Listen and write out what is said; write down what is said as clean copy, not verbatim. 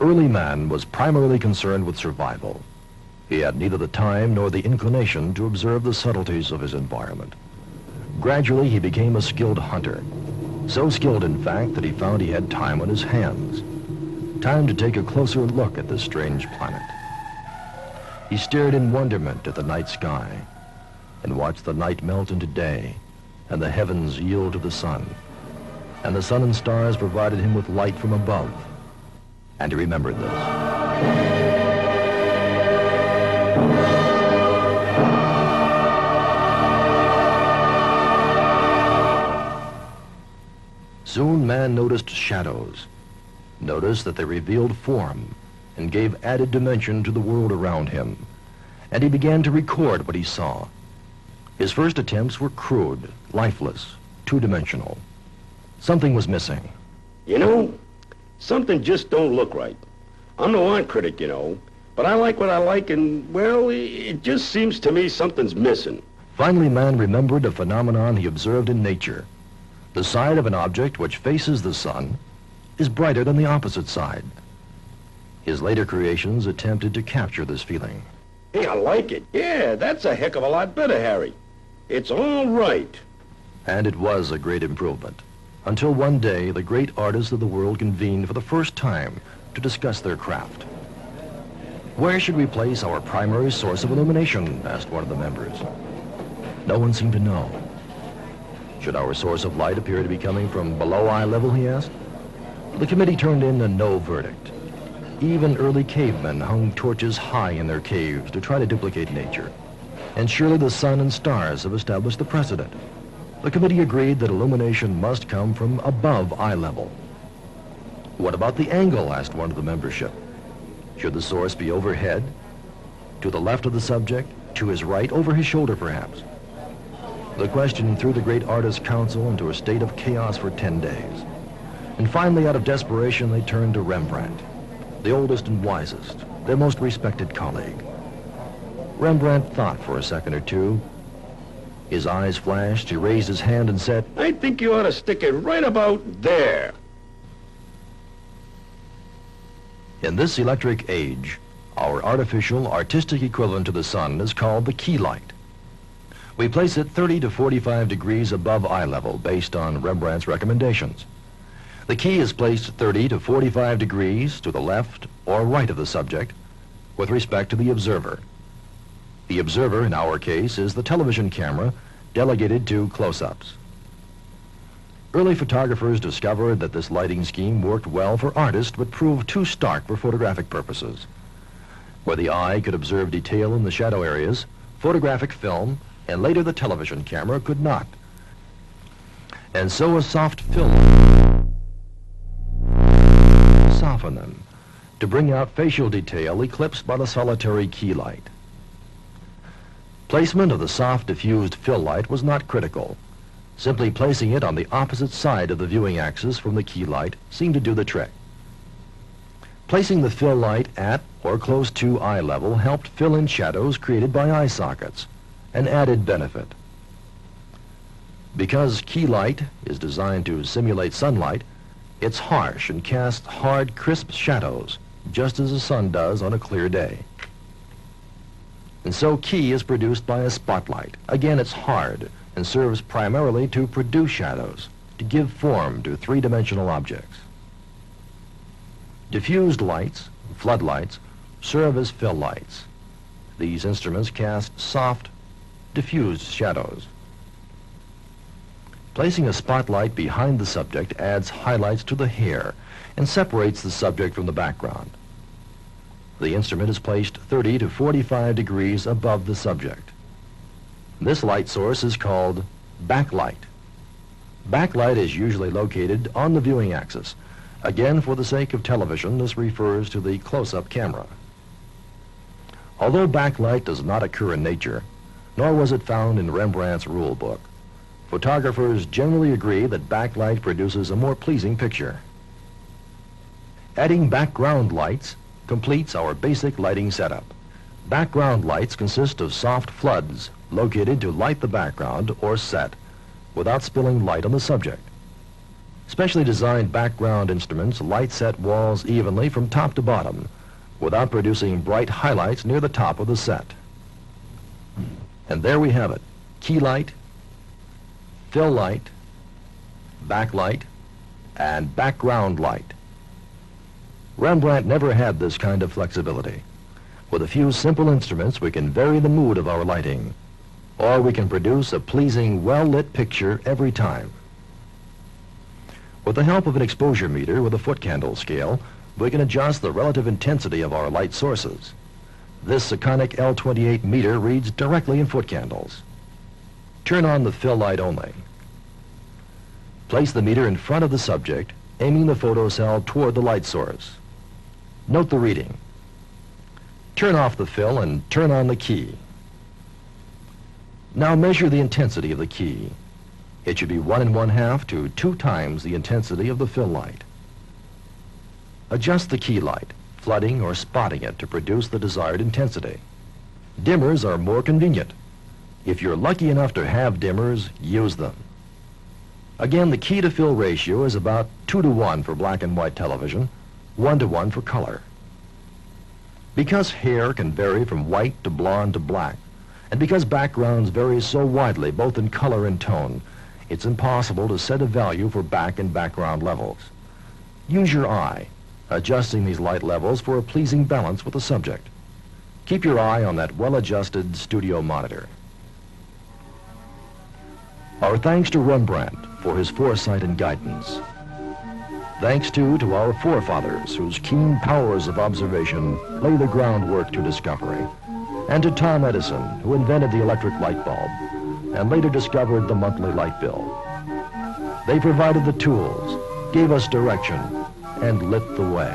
early man was primarily concerned with survival. He had neither the time nor the inclination to observe the subtleties of his environment. Gradually, he became a skilled hunter. So skilled, in fact, that he found he had time on his hands. Time to take a closer look at this strange planet. He stared in wonderment at the night sky and watched the night melt into day and the heavens yield to the sun. And the sun and stars provided him with light from above. And he remembered this. Soon man noticed shadows, noticed that they revealed form and gave added dimension to the world around him. And he began to record what he saw. His first attempts were crude, lifeless, two-dimensional. Something was missing. You know, something just don't look right. I'm no art critic, you know, but I like what I like, and, well, it just seems to me something's missing. Finally, man remembered a phenomenon he observed in nature. The side of an object which faces the sun is brighter than the opposite side. His later creations attempted to capture this feeling. Hey, I like it. Yeah, that's a heck of a lot better, Harry. It's all right. And it was a great improvement. Until one day, the great artists of the world convened for the first time to discuss their craft. Where should we place our primary source of illumination? Asked one of the members. No one seemed to know. Should our source of light appear to be coming from below eye level, he asked. The committee turned in a no verdict. Even early cavemen hung torches high in their caves to try to duplicate nature. And surely the sun and stars have established the precedent. The committee agreed that illumination must come from above eye level. What about the angle? Asked one of the membership. Should the source be overhead? To the left of the subject? To his right? Over his shoulder, perhaps? The question threw the great artists' council into a state of chaos for 10 days. And finally, out of desperation, they turned to Rembrandt, the oldest and wisest, their most respected colleague. Rembrandt thought for a second or two. His eyes flashed, he raised his hand and said, I think you ought to stick it right about there. In this electric age, our artificial, artistic equivalent to the sun is called the key light. We place it 30 to 45 degrees above eye level based on Rembrandt's recommendations. The key is placed 30 to 45 degrees to the left or right of the subject with respect to the observer. The observer, in our case, is the television camera delegated to close-ups. Early photographers discovered that this lighting scheme worked well for artists but proved too stark for photographic purposes. Where the eye could observe detail in the shadow areas, photographic film and later the television camera could not. And so a soft film soften them to bring out facial detail eclipsed by the solitary key light. Placement of the soft diffused fill light was not critical. Simply placing it on the opposite side of the viewing axis from the key light seemed to do the trick. Placing the fill light at or close to eye level helped fill in shadows created by eye sockets, an added benefit. Because key light is designed to simulate sunlight, it's harsh and casts hard, crisp shadows, just as the sun does on a clear day. And so key is produced by a spotlight. Again, it's hard and serves primarily to produce shadows, to give form to three-dimensional objects. Diffused lights, floodlights, serve as fill lights. These instruments cast soft, diffused shadows. Placing a spotlight behind the subject adds highlights to the hair and separates the subject from the background. The instrument is placed 30 to 45 degrees above the subject. This light source is called backlight. Backlight is usually located on the viewing axis. Again, for the sake of television, this refers to the close-up camera. Although backlight does not occur in nature, nor was it found in Rembrandt's rule book, photographers generally agree that backlight produces a more pleasing picture. Adding background lights completes our basic lighting setup. Background lights consist of soft floods located to light the background or set without spilling light on the subject. Specially designed background instruments light set walls evenly from top to bottom without producing bright highlights near the top of the set. And there we have it. Key light, fill light, backlight, and background light. Rembrandt never had this kind of flexibility. With a few simple instruments, we can vary the mood of our lighting, or we can produce a pleasing, well-lit picture every time. With the help of an exposure meter with a foot candle scale, we can adjust the relative intensity of our light sources. This Iconic L28 meter reads directly in foot candles. Turn on the fill light only. Place the meter in front of the subject, aiming the photocell toward the light source. Note the reading. Turn off the fill and turn on the key. Now measure the intensity of the key. It should be 1 1/2 to 2 times the intensity of the fill light. Adjust the key light, flooding or spotting it to produce the desired intensity. Dimmers are more convenient. If you're lucky enough to have dimmers, use them. Again, the key to fill ratio is about 2 to 1 for black and white television, 1 to 1 for color. Because hair can vary from white to blonde to black, and because backgrounds vary so widely both in color and tone, it's impossible to set a value for back and background levels. Use your eye, adjusting these light levels for a pleasing balance with the subject. Keep your eye on that well-adjusted studio monitor. Our thanks to Rembrandt for his foresight and guidance. Thanks, too, to our forefathers whose keen powers of observation lay the groundwork to discovery, and to Tom Edison, who invented the electric light bulb and later discovered the monthly light bill. They provided the tools, gave us direction, and lit the way.